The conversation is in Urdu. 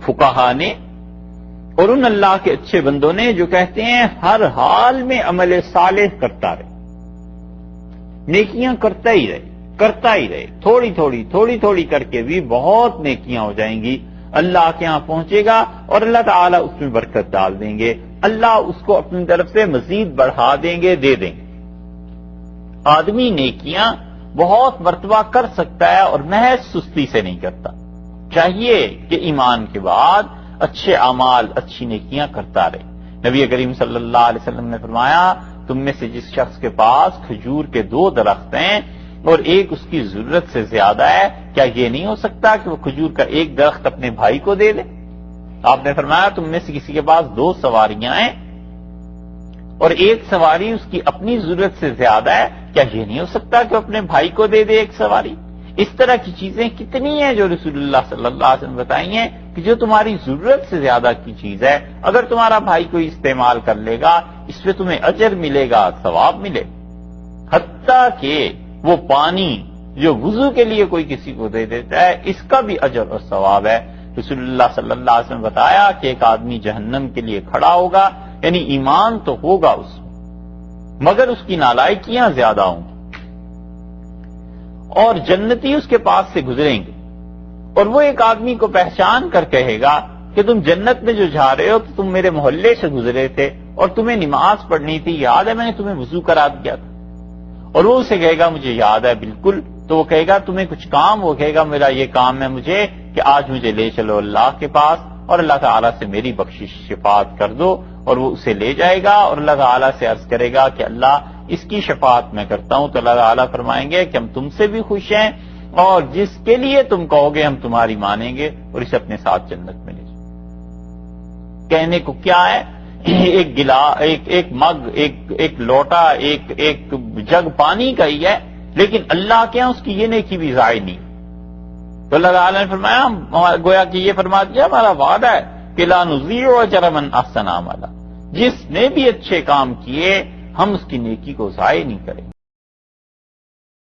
فقہا نے اور ان اللہ کے اچھے بندوں نے جو کہتے ہیں ہر حال میں عمل صالح کرتا رہے، نیکیاں کرتا ہی رہے، تھوڑی تھوڑی کر کے بھی بہت نیکیاں ہو جائیں گی، اللہ کے ہاں پہنچے گا اور اللہ تعالیٰ اس میں برکت ڈال دیں گے، اللہ اس کو اپنی طرف سے مزید بڑھا دیں گے، دے دیں گے۔ آدمی نیکیاں بہت مرتبہ کر سکتا ہے اور محض سستی سے نہیں کرتا، چاہیے کہ ایمان کے بعد اچھے اعمال، اچھی نیکیاں کرتا رہے۔ نبی کریم صلی اللہ علیہ وسلم نے فرمایا تم میں سے جس شخص کے پاس کھجور کے 2 درخت ہیں اور ایک اس کی ضرورت سے زیادہ ہے، کیا یہ نہیں ہو سکتا کہ وہ کھجور کا ایک درخت اپنے بھائی کو دے دے؟ آپ نے فرمایا تم میں سے کسی کے پاس 2 سواریاں ہیں اور ایک سواری اس کی اپنی ضرورت سے زیادہ ہے، کیا یہ نہیں ہو سکتا کہ وہ اپنے بھائی کو دے دے ایک سواری؟ اس طرح کی چیزیں کتنی ہیں جو رسول اللہ صلی اللہ علیہ وسلم بتائی ہیں کہ جو تمہاری ضرورت سے زیادہ کی چیز ہے، اگر تمہارا بھائی کوئی استعمال کر لے گا اس پہ تمہیں اجر ملے گا، ثواب ملے، حتیٰ کہ وہ پانی جو وضو کے لیے کوئی کسی کو دے دیتا ہے اس کا بھی اجر اور ثواب ہے۔ رسول اللہ صلی اللہ علیہ وسلم نے بتایا کہ ایک آدمی جہنم کے لیے کھڑا ہوگا، یعنی ایمان تو ہوگا اس میں مگر اس کی نالائکیاں زیادہ ہوں گی، اور جنتی اس کے پاس سے گزریں گے اور وہ ایک آدمی کو پہچان کر کہے گا کہ تم جنت میں جو جا رہے ہو تو تم میرے محلے سے گزرے تھے اور تمہیں نماز پڑھنی تھی، یاد ہے میں نے تمہیں وضو کرا دیا تھا؟ اور وہ اسے کہے گا مجھے یاد ہے بالکل، تو وہ کہے گا تمہیں کچھ کام؟ وہ کہے گا میرا یہ کام ہے مجھے کہ آج مجھے لے چلو اللہ کے پاس اور اللہ تعالیٰ سے میری بخشش شفاعت کر دو، اور وہ اسے لے جائے گا اور اللہ تعالیٰ سے عرض کرے گا کہ اللہ اس کی شفاعت میں کرتا ہوں، تو اللہ تعالیٰ فرمائیں گے کہ ہم تم سے بھی خوش ہیں اور جس کے لیے تم کہو گے ہم تمہاری مانیں گے اور اسے اپنے ساتھ جنت میں لے جائیں۔ کہنے کو کیا ہے، ایک مگ، ایک لوٹا، ایک جگ پانی کا ہی ہے، لیکن اللہ کے ہاں اس کی یہ نیکی بھی ضائع نہیں۔ تو اللہ تعالیٰ نے فرمایا گویا کہ یہ فرما دیا ہمارا وعدہ ہے کہ لا نضيع اجر من احسن عملا، جس نے بھی اچھے کام کیے ہم اس کی نیکی کو ضائع نہیں کریں۔